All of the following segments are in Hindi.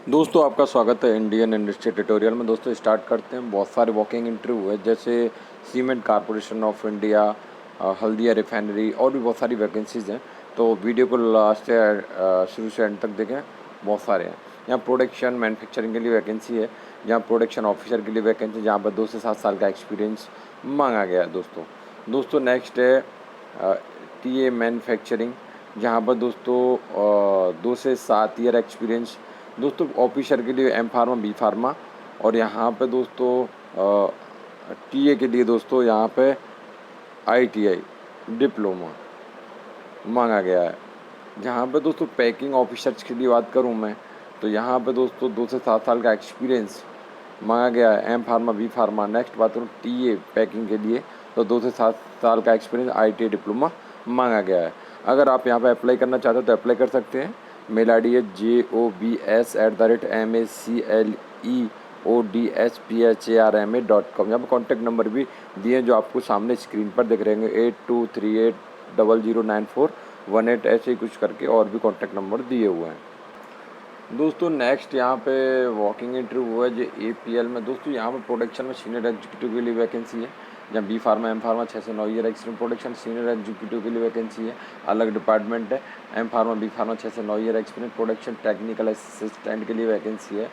दोस्तों आपका स्वागत है इंडियन इंडस्ट्री ट्यूटोरियल में। दोस्तों स्टार्ट करते हैं। बहुत सारे वॉकिंग इंटरव्यू है, जैसे cement corporation of India, Haldia refinery और भी बहुत सारी वैकेंसीज़ हैं। तो वीडियो को लास्ट से शुरू से एंड तक देखें, बहुत सारे हैं। यहाँ प्रोडक्शन मैन्युफैक्चरिंग के लिए वैकेंसी है, यहाँ प्रोडक्शन ऑफिसर के लिए वैकेंसी, जहाँ पर 2 से 7 साल का एक्सपीरियंस मांगा गया है। दोस्तों नेक्स्ट है टीए मैन्युफैक्चरिंग, जहाँ पर दोस्तों 2 से 7 ईयर एक्सपीरियंस। दोस्तों ऑफिसर के लिए एम फार्मा, बी फार्मा, और यहाँ पे दोस्तों टीए के लिए दोस्तों यहाँ पे आईटीआई डिप्लोमा मांगा गया है। जहाँ पे दोस्तों पैकिंग ऑफिसर्स के लिए बात करूँ मैं, तो यहाँ पे दोस्तों 2 से 7 साल का एक्सपीरियंस मांगा गया है, M pharma, B pharma. Next बात करूँ टीए पैकिंग के लिए, तो 2 से 7 साल का एक्सपीरियंस, आईटीआई डिप्लोमा मांगा गया है। अगर आप यहाँ पे अप्लाई करना चाहते हो तो अप्लाई कर सकते हैं। मेल आई डी है jobs@MECLEODSPHARMA.com। यहाँ पर कॉन्टैक्ट नंबर भी दिए हैं जो आपको सामने स्क्रीन पर दिख रहे हैं, 8238009418, ऐसे ही कुछ करके और भी कॉन्टैक्ट नंबर दिए हुए हैं। दोस्तों नेक्स्ट यहाँ पे वॉकिंग इंटरव्यू हुआ है जो एपीएल में। दोस्तों यहाँ पर प्रोडक्शन में सीनियर एग्जीक्यूटिव के लिए वैकेंसी है, जहाँ बी फार्मा, एम फार्मा 6 से 9 year experience. Production senior executive के लिए वैकेंसी है, अलग डिपार्टमेंट है। एम फार्मा, बी फार्मा 6 से 9 year experience. Production technical assistant के लिए वैकेंसी है।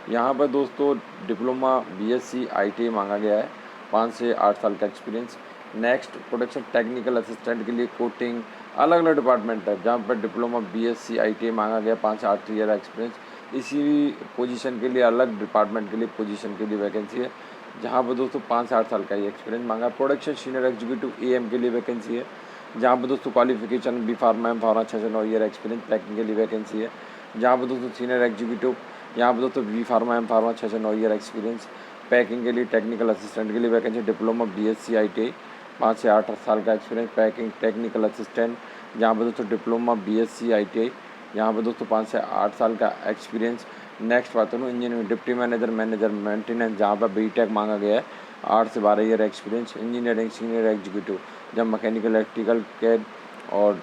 यहाँ पर दोस्तों डिप्लोमा, बीएससी, आईटीआई मांगा गया है, 5 से 8 साल का experience. Next production technical assistant के लिए कोटिंग, अलग अलग डिपार्टमेंट है, जहाँ पर डिप्लोमा, बीएससी, आईटीआई मांगा गया, 5 से 8 ईयर एक्सपीरियंस। इसी पोजीशन के लिए, अलग डिपार्टमेंट के लिए पोजीशन के लिए वैकेंसी है, जहाँ पर दोस्तों 5 से 8 साल का ही एक्सपीरियंस मांगा। प्रोडक्शन सीनियर एग्जीक्यूटिव एएम के लिए वैकेंसी है, जहाँ पर दोस्तों qualification B pharma, M pharma 6 से 9 ईयर एक्सपीरियंस। पैकिंग के लिए वैकेंसी है, जहाँ पर दोस्तों सीनियर एग्जीक्यूटिव, यहाँ पर दोस्तों बी फार्मा, एम फार्मा 6 से 9 ईयर एक्सपीरियंस। पैकिंग के लिए टेक्निकल असिस्टेंट के लिए वैकेंसी, डिप्लोमा, बीएससी, आईटीआई 5 से 8 साल का एक्सपीरियंस। पैकिंग टेक्निकल असिस्टेंट, जहाँ पर दोस्तों डिप्लोमा, बीएससी, आईटीआई, यहाँ पर दोस्तों 5 से 8 साल का एक्सपीरियंस। नेक्स्ट बात करूँ engineering, deputy manager, manager maintenance, जहाँ पर बीटेक मांगा गया है, 8 से 12 year experience. Engineering senior executive, जब मैकेनिकल, इलेक्ट्रिकल, कैड, और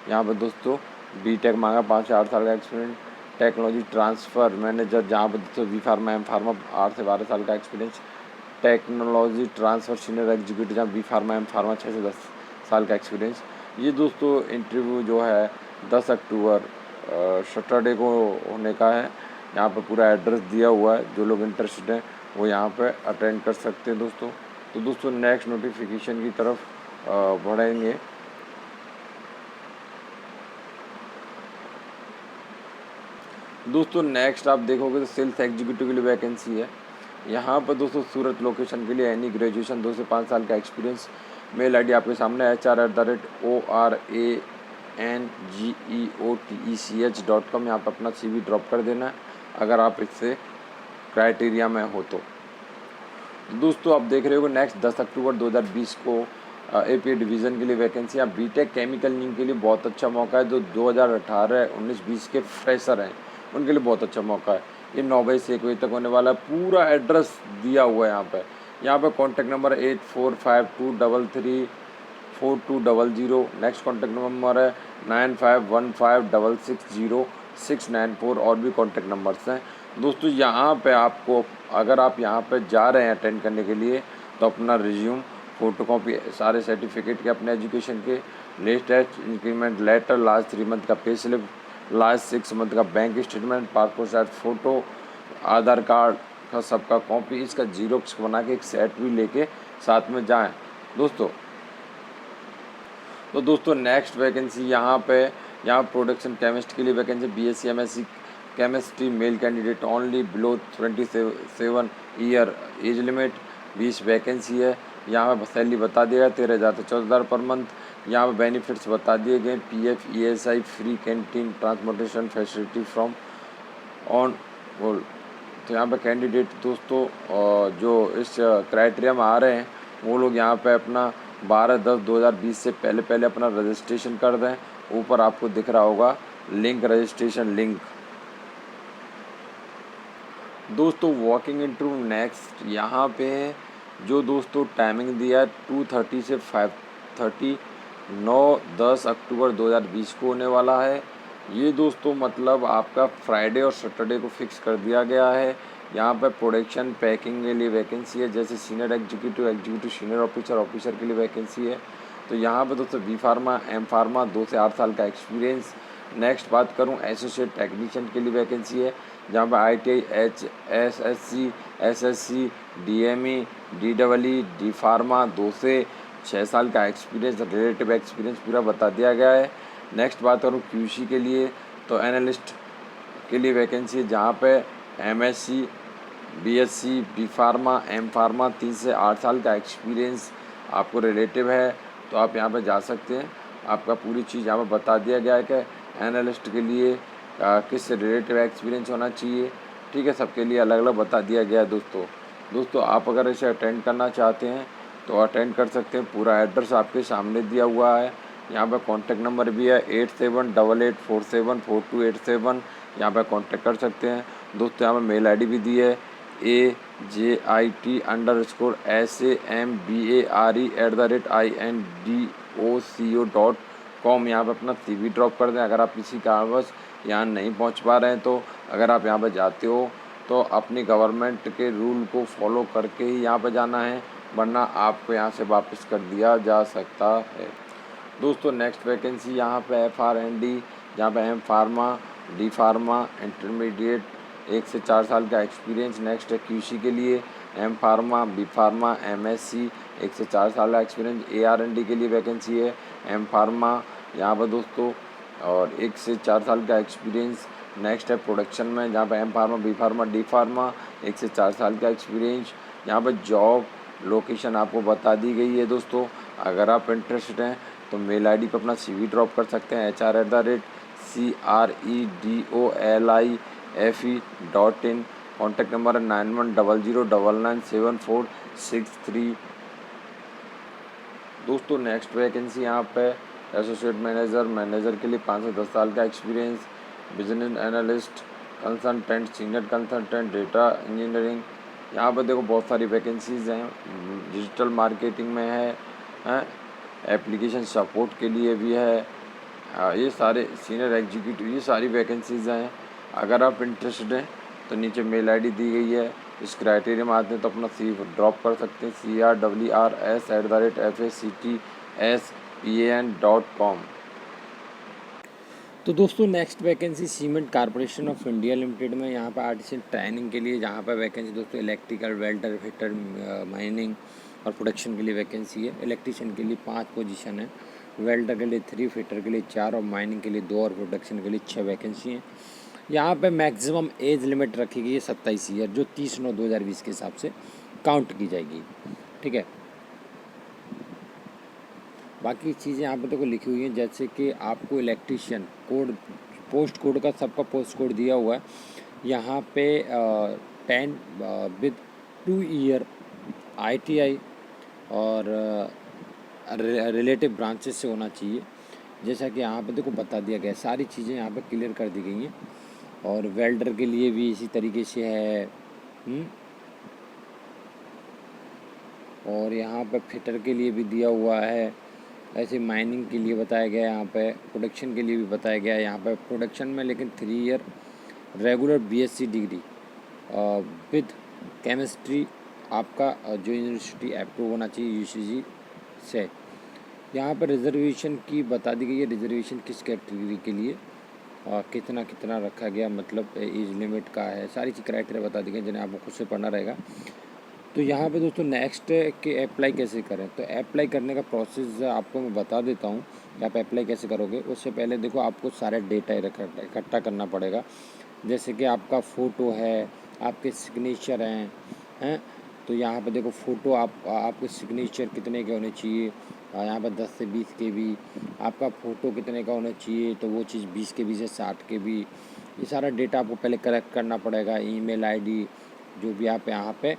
यहाँ पर दोस्तों बीटेक मांगा, 5 से 8 साल का एक्सपीरियंस। टेक्नोलॉजी ट्रांसफ़र मैनेजर, जहाँ पर दोस्तों बी फार्मा, एम फार्मा 8 से 12 साल का experience. Technology transfer senior executive, जहाँ बी फार्मा, एम फार्मा 6 से 10 साल का एक्सपीरियंस। ये दोस्तों इंटरव्यू जो है 10 अक्टूबर सैटरडे को होने का है। यहाँ पर पूरा एड्रेस दिया हुआ है, जो लोग इंटरेस्टेड हैं वो यहाँ पर अटेंड कर सकते हैं दोस्तों। तो दोस्तों नेक्स्ट नोटिफिकेशन की तरफ बढ़ेंगे। दोस्तों नेक्स्ट आप देखोगे तो सेल्स एग्जीक्यूटिव के लिए वैकेंसी है। यहाँ पर दोस्तों सूरत लोकेशन के लिए एनी ग्रेजुएशन, 2 से 5 साल का एक्सपीरियंस। मेल आईडी आपके सामने HR@ORANGEOTECH.com। यहाँ पर अपना CV ड्रॉप कर देना है अगर आप इससे क्राइटेरिया में हो तो। दोस्तों आप देख रहे हो नेक्स्ट 10 अक्टूबर 2020 को एपीए डिवीज़न के लिए वैकेंसी। आप बीटेक केमिकल इंजीनियरिंग के लिए बहुत अच्छा मौका है, जो 2018, 19, 20 के फ्रेशर हैं उनके लिए बहुत अच्छा मौका है। ये 9 बजे से 1 बजे तक होने वाला है। पूरा एड्रेस दिया हुआ है यहाँ पे contact number 8452334200। Next contact number है 9515660694, और भी कॉन्टैक्ट नंबर्स हैं। दोस्तों यहाँ पे आपको, अगर आप यहाँ पे जा रहे हैं अटेंड करने के लिए, तो अपना रिज्यूम, फ़ोटोकॉपी, सारे सर्टिफिकेट के, अपने एजुकेशन के, latest increment letter, last 3 month का पे स्लिप, लास्ट 6 मंथ का bank statement, passport size photo, Aadhaar card का सबका कॉपी, इसका जीरोक्स बना के एक सेट भी लेके साथ में जाएं दोस्तों। तो दोस्तों नेक्स्ट वैकेंसी यहाँ प्रोडक्शन केमिस्ट के लिए vacancy, BSc MSc chemistry, male candidate only, below 27 year age limit, 20 vacancy है। यहाँ पर सैलरी बता दिया है 13,000 से 14,000 पर मंथ। यहाँ पर बेनिफिट्स बता दिए गए, PF, ESI, free canteen, transportation facility from on hold. तो यहाँ पे कैंडिडेट दोस्तों जो इस क्राइटेरिया में आ रहे हैं, वो लोग यहाँ पे अपना 12/10/2020 से पहले अपना रजिस्ट्रेशन कर दें। ऊपर आपको दिख रहा होगा लिंक, रजिस्ट्रेशन लिंक। दोस्तों वॉकिंग इंटरव्यू नेक्स्ट यहाँ पे जो दोस्तों टाइमिंग दिया है 2:30 से 5:30, 9-10 अक्टूबर 2020 को होने वाला है। ये दोस्तों मतलब आपका फ्राइडे और सैटरडे को फिक्स कर दिया गया है। यहाँ पर प्रोडक्शन पैकिंग के लिए वैकेंसी है, जैसे senior executive, executive senior officer, officer के लिए वैकेंसी है। तो यहाँ पर दोस्तों बी फार्मा, एम फार्मा, 2 से 8 साल का एक्सपीरियंस। नेक्स्ट बात करूँ एसोसिएट टेक्नीशियन के लिए वैकेंसी है, जहाँ पर ITI, HSSC, SSC, DME, DEE, D pharma, 2 से 6 साल का एक्सपीरियंस, रिलेटिव एक्सपीरियंस पूरा बता दिया गया है। नेक्स्ट बात करूँ QC के लिए, तो एनालिस्ट के लिए वैकेंसी है, जहाँ पे MSc, BSc, B pharma, M pharma, 3 से 8 साल का एक्सपीरियंस आपको रिलेटिव है, तो आप यहाँ पे जा सकते हैं। आपका पूरी चीज़ यहाँ पर बता दिया गया है कि एनालिस्ट के लिए किस रिलेटिव एक्सपीरियंस होना चाहिए। ठीक है, सबके लिए अलग अलग बता दिया गया है दोस्तों आप अगर इसे अटेंड करना चाहते हैं तो अटेंड कर सकते हैं। पूरा एड्रेस आपके सामने दिया हुआ है। यहाँ पर कॉन्टैक्ट नंबर भी है 8788474287। यहाँ पर कॉन्टैक्ट कर सकते हैं दोस्तों। यहाँ पर मेल ID भी दी है AJIT_SAMBARE@INDOCO.com। यहाँ पर अपना CV ड्रॉप कर दें। अगर आप किसी कारणवश यहाँ नहीं पहुँच पा रहे हैं, तो अगर आप यहाँ पर जाते हो तो अपनी गवर्नमेंट के रूल को फॉलो करके ही यहाँ पर जाना है, वरना आपको यहाँ से वापस कर दिया जा सकता है। दोस्तों नेक्स्ट वैकेंसी यहाँ पे FR&D, जहाँ पे M pharma, D pharma, intermediate, 1 से 4 साल का एक्सपीरियंस। नेक्स्ट है QC के लिए M pharma, B pharma, MSc, 1 से 4 साल का एक्सपीरियंस। AR&D के लिए वैकेंसी है M फार्मा यहाँ पर दोस्तों, और 1 से 4 साल का एक्सपीरियंस। नेक्स्ट है प्रोडक्शन में, जहाँ पे M pharma, B pharma, D pharma, 1 से 4 साल का एक्सपीरियंस। यहाँ पर जॉब लोकेशन आपको बता दी गई है दोस्तों। अगर आप इंटरेस्टेड हैं तो मेल ID पर अपना CV ड्रॉप कर सकते हैं HR@CREDOLIFE.in। कॉन्टैक्ट नंबर है 9100997463। दोस्तों नेक्स्ट वैकेंसी यहाँ पे एसोसिएट मैनेजर के लिए 5 से 10 साल का experience. Business analyst, consultant, senior consultant, data engineering. यहाँ पर देखो बहुत सारी वैकेंसीज़ हैं। डिजिटल मार्केटिंग में है, एप्लीकेशन सपोर्ट के लिए भी है। ये सारे सीनियर एग्जीक्यूटिव, ये सारी वैकेंसीज़ हैं। अगर आप इंटरेस्टेड हैं तो नीचे मेल ID दी गई है। इस क्राइटेरिया में आते हैं तो अपना CV ड्रॉप कर सकते हैं CRWRS@FACTSPAN.com। तो दोस्तों next vacancy cement corporation of India limited में, यहाँ पर आर्टिसन ट्रेनिंग के लिए जहाँ पर वैकेंसी दोस्तों इलेक्ट्रिकल, वेल्डर, फिटर, माइनिंग और प्रोडक्शन के लिए वैकेंसी है। इलेक्ट्रिशियन के लिए 5 पोजीशन है, वेल्डर के लिए 3, फिटर के लिए 4 और माइनिंग के लिए 2 और प्रोडक्शन के लिए 6 वैकेंसी हैं। यहाँ पे मैक्सिमम एज लिमिट रखी गई है 27 ईयर, जो 30/9/2020 के हिसाब से काउंट की जाएगी। ठीक है, बाकी चीज़ें यहाँ पे देखो लिखी हुई हैं, जैसे कि आपको इलेक्ट्रीशियन कोड, पोस्ट कोड का सबका पोस्ट कोड दिया हुआ है। यहाँ पे 10 विद 2 ईयर ITI और रिलेटिव ब्रांचेस से होना चाहिए, जैसा कि यहाँ पे देखो बता दिया गया है। सारी चीज़ें यहाँ पे क्लियर कर दी गई हैं। और वेल्डर के लिए भी इसी तरीके से है। और यहाँ पे फिटर के लिए भी दिया हुआ है। ऐसे माइनिंग के लिए बताया गया है, यहाँ पे प्रोडक्शन के लिए भी बताया गया है। यहाँ पे प्रोडक्शन में लेकिन 3 year regular BSc degree with chemistry आपका जो यूनिवर्सिटी अप्रूव होना चाहिए UCG से। यहाँ पर रिजर्वेशन की बता दी गई है, रिजर्वेशन किस कैटेगरी के लिए कितना कितना रखा गया, मतलब एज लिमिट का है। सारी चीज़ क्राइटेरिया बता दी गई, जिन्हें आपको खुद से पढ़ना रहेगा। तो यहाँ पे दोस्तों नेक्स्ट के अप्लाई कैसे करें, तो अप्लाई करने का प्रोसेस आपको मैं बता देता हूँ कि आप अप्लाई कैसे करोगे। उससे पहले देखो आपको सारे डेटा इकट्ठा करना पड़ेगा, जैसे कि आपका फ़ोटो है, आपके सिग्नेचर हैं। तो यहाँ पे देखो फ़ोटो आपके सिग्नेचर कितने के होने चाहिए, यहाँ पर 10 से 20 KB। आपका फ़ोटो कितने का होना चाहिए, तो वो चीज़ 20 KB से 60 KB। ये सारा डेटा आपको पहले कलेक्ट करना पड़ेगा। ईमेल ID जो भी आप यहाँ पे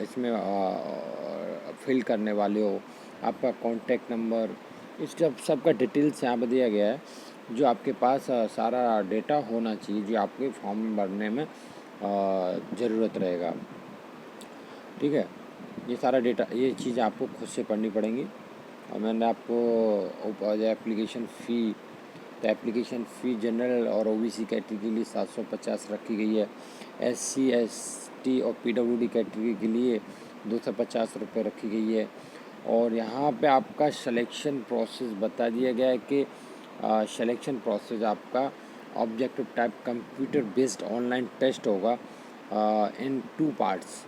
इसमें फिल करने वाले हो, आपका कॉन्टैक्ट नंबर, इस सब का डिटेल्स यहाँ पर दिया गया है। जो आपके पास सारा डेटा होना चाहिए, जो आपके फॉर्म भरने में ज़रूरत रहेगा। ठीक है, ये सारा डेटा, ये चीज़ आपको खुद से पढ़नी पड़ेंगी। और मैंने आपको एप्लीकेशन फ़ी तो एप्लीकेशन फ़ी जनरल और ओबीसी कैटेगरी के लिए 750 रखी गई है। एससी एसटी और पीडब्ल्यूडी कैटेगरी के लिए 250 रुपये रखी गई है। और यहाँ पे आपका सिलेक्शन प्रोसेस बता दिया गया है कि सिलेक्शन प्रोसेस आपका objective type computer based online test होगा इन 2 पार्ट्स।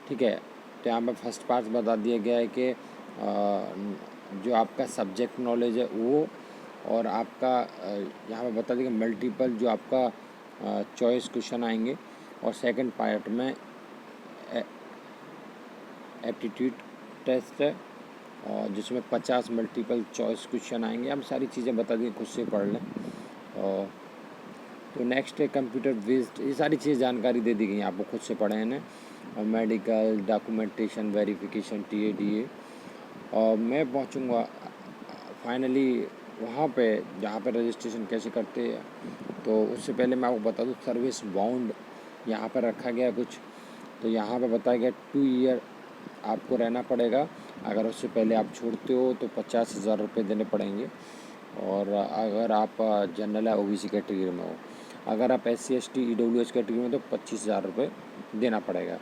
ठीक है, तो यहाँ पे फर्स्ट पार्ट बता दिया गया है कि जो आपका सब्जेक्ट नॉलेज है वो, और आपका यहाँ पे बता दिया मल्टीपल जो आपका चॉइस क्वेश्चन आएंगे, और सेकंड पार्ट में एप्टीट्यूड टेस्ट है और जिसमें 50 मल्टीपल चॉइस क्वेश्चन आएंगे। हम सारी चीज़ें बता देंगे, खुद से पढ़ लें। और तो नेक्स्ट है कंप्यूटर बेस्ड, ये सारी चीज़ें जानकारी दे दी गई आपको, खुद से पढ़े हैं। और मेडिकल डॉक्यूमेंटेशन वेरिफिकेशन TADA। और मैं पहुंचूंगा फाइनली वहाँ पे जहाँ पे रजिस्ट्रेशन कैसे करते हैं। तो उससे पहले मैं आपको बता दूँ सर्विस बाउंड यहाँ पर रखा गया कुछ। तो यहाँ पे बताया गया 2 ईयर आपको रहना पड़ेगा। अगर उससे पहले आप छोड़ते हो तो 50,000 रुपये देने पड़ेंगे। और अगर आप जनरल या OBC कैटेगरी में हो, अगर आप SC ST EWS कैटेगरी में तो 25,000 रुपये देना पड़ेगा।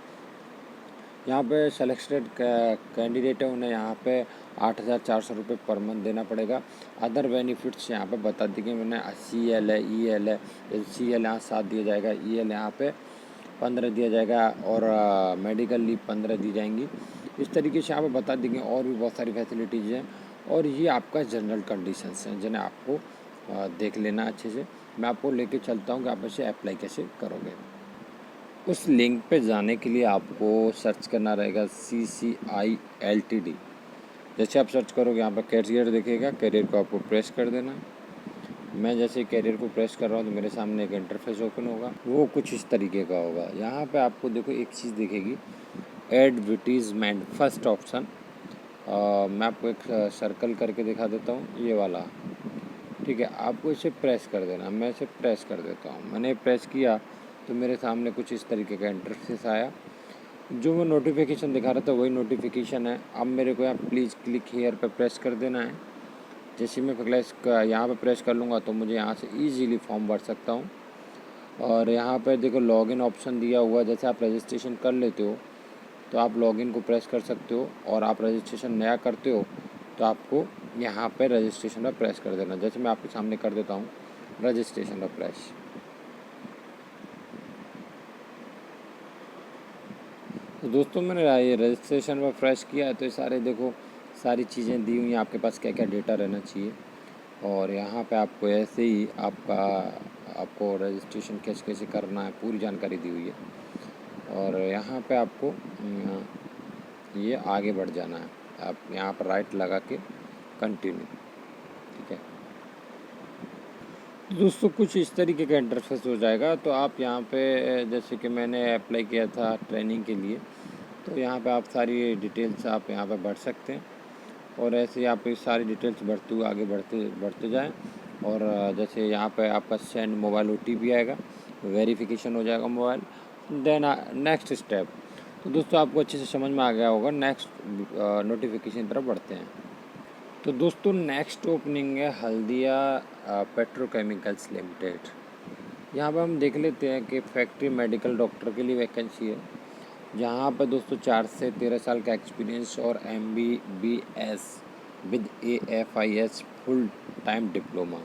यहाँ पे सेलेक्टेड कैंडिडेट है उन्हें यहाँ पे 8,400 रुपये पर मंथ देना पड़ेगा। अदर बेनिफिट्स यहाँ पे बता दी गई मैंने, CL है EL है। CL यहाँ 7 दिया जाएगा, EL यहाँ पे 15 दिया जाएगा, और मेडिकल लीव 15 दी जाएंगी। इस तरीके से यहाँ पे बता दी गई। और भी बहुत सारी फैसिलिटीज़ हैं, और ये आपका जनरल कंडीशंस हैं जिन्हें आपको देख लेना अच्छे से। मैं आपको लेके चलता हूँ कि आप इसे अप्लाई कैसे करोगे। उस लिंक पे जाने के लिए आपको सर्च करना रहेगा CCI LTD। जैसे आप सर्च करोगे यहाँ पर कैरियर दिखेगा, कैरियर को आपको प्रेस कर देना। मैं जैसे कैरियर को प्रेस कर रहा हूँ तो मेरे सामने एक इंटरफेस ओपन होगा, वो कुछ इस तरीके का होगा। यहाँ पे आपको देखो एक चीज़ दिखेगी, एडवर्टीजमेंट, फर्स्ट ऑप्शन। मैं आपको एक सर्कल करके दिखा देता हूँ, ये वाला। ठीक है, आपको इसे प्रेस कर देना। मैं इसे प्रेस कर देता हूँ। मैंने प्रेस किया तो मेरे सामने कुछ इस तरीके का इंटरफेस आया। जो मैं नोटिफिकेशन दिखा रहा था वही नोटिफिकेशन है। अब मेरे को यहाँ प्लीज़ क्लिक हियर पे प्रेस कर देना है। जैसे मैं यहाँ पे प्रेस कर लूँगा तो मुझे यहाँ से इजीली फॉर्म भर सकता हूँ। और यहाँ पर देखो लॉगिन ऑप्शन दिया हुआ है। जैसे आप रजिस्ट्रेशन कर लेते हो तो आप लॉगिन को प्रेस कर सकते हो, और आप रजिस्ट्रेशन नया करते हो तो आपको यहाँ पे रजिस्ट्रेशन पर प्रेस कर देना। जैसे मैं आपके सामने कर देता हूँ रजिस्ट्रेशन पर प्रेस। तो दोस्तों मैंने ये रजिस्ट्रेशन पर प्रेस किया है, तो ये सारे देखो सारी चीज़ें दी हुई हैं आपके पास, क्या क्या डेटा रहना चाहिए। और यहाँ पे आपको ऐसे ही आपको रजिस्ट्रेशन कैसे कैसे करना है पूरी जानकारी दी हुई है। और यहाँ पे आपको ये आगे बढ़ जाना है। आप यहाँ पर राइट लगा के कंटिन्यू। ठीक है दोस्तों, कुछ इस तरीके का इंटरफेस हो जाएगा। तो आप यहाँ पे जैसे कि मैंने अप्लाई किया था ट्रेनिंग के लिए, तो यहाँ पे आप सारी डिटेल्स आप यहाँ पे भर सकते हैं। और ऐसे ही आप सारी डिटेल्स भरते हुए आगे बढ़ते जाएं। और जैसे यहाँ पे आपका सेंड मोबाइल OTP आएगा, वेरिफिकेशन हो जाएगा मोबाइल, देन नेक्स्ट स्टेप। तो दोस्तों आपको अच्छे से समझ में आ गया होगा। नेक्स्ट नोटिफिकेशन तरफ बढ़ते हैं। तो दोस्तों नेक्स्ट ओपनिंग है हल्दिया पेट्रोकेमिकल्स लिमिटेड। यहाँ पर हम देख लेते हैं कि फैक्ट्री मेडिकल डॉक्टर के लिए वैकेंसी है, जहाँ पर दोस्तों 4 से 13 साल का एक्सपीरियंस और MBBS with AFIS full time diploma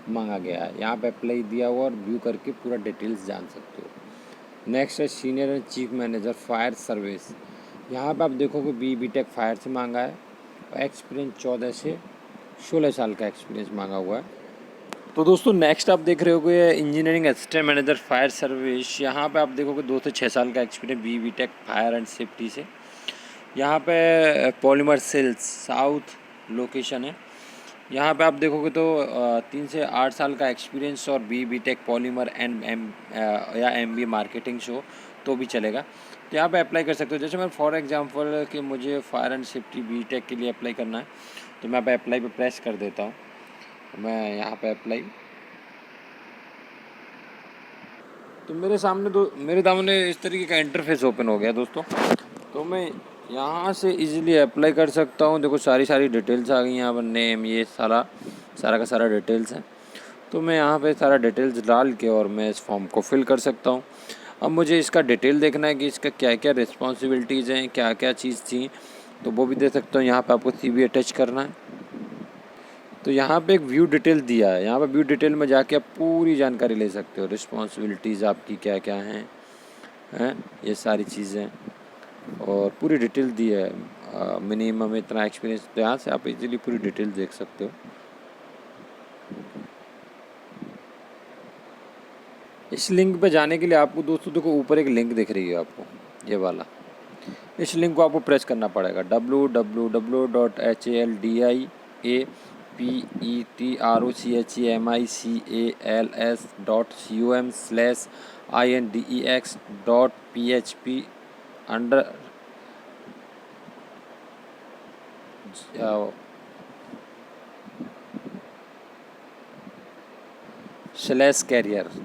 मांगा गया है। यहाँ पे अप्लाई दिया हुआ और व्यू करके पूरा डिटेल्स जान सकते हो। नेक्स्ट है senior and chief manager fire service. यहाँ पे आप देखोगे BTech फायर से मांगा है, और एक्सपीरियंस 14 से 16 साल का एक्सपीरियंस मांगा हुआ है। तो दोस्तों नेक्स्ट आप देख रहे होगे engineering assistant manager fire service. यहाँ पे आप देखोगे 2 से 6 साल का experience BTech fire and safety से। यहाँ पे पॉलीमर सेल्स साउथ लोकेशन है। यहाँ पे आप देखोगे तो 3 से 8 साल का एक्सपीरियंस और BTech पॉलीमर एंड या MBA मार्केटिंग शो तो भी चलेगा। तो यहाँ पे अप्लाई कर सकते हो। जैसे मैं फॉर एग्जांपल कि मुझे फायर एंड सेफ्टी BTech के लिए अप्लाई करना है, तो मैं पे अप्लाई पे प्रेस कर देता हूँ। मैं यहाँ पे अप्लाई, तो मेरे सामने इस तरीके का इंटरफेस ओपन हो गया दोस्तों। तो मैं यहाँ से इजीली अप्लाई कर सकता हूँ। देखो सारी डिटेल्स आ गई यहाँ पर, नेम, ये सारा का सारा डिटेल्स है। तो मैं यहाँ पे सारा डिटेल्स डाल के और मैं इस फॉर्म को फिल कर सकता हूँ। अब मुझे इसका डिटेल देखना है कि इसका क्या क्या रिस्पॉन्सिबिलिटीज़ हैं, क्या क्या चीज़ थी, तो वो भी दे सकता हूँ। यहाँ पे आपको CV अटैच करना है, तो यहाँ पे एक व्यू डिटेल दिया है। यहाँ पे व्यू डिटेल में जाके आप पूरी जानकारी ले सकते हो, रिस्पॉन्सिबिलिटीज़ आपकी क्या क्या हैं, ये सारी चीज़ें और पूरी डिटेल दी है। मिनिमम इतना एक्सपीरियंस, तो यहाँ से आप इजीली पूरी डिटेल देख सकते हो। इस लिंक पे जाने के लिए आपको दोस्तों देखो ऊपर एक लिंक दिख रही है आपको, ये वाला, इस लिंक को आपको प्रेस करना पड़ेगा www.apeldex.com/career।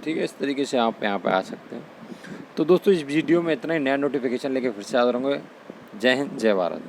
ठीक है, इस तरीके से आप यहाँ पे आ सकते हैं। तो दोस्तों इस वीडियो में इतना ही। नया नोटिफिकेशन लेके फिर से आ रहा हूँ। जय हिंद, जय भारत।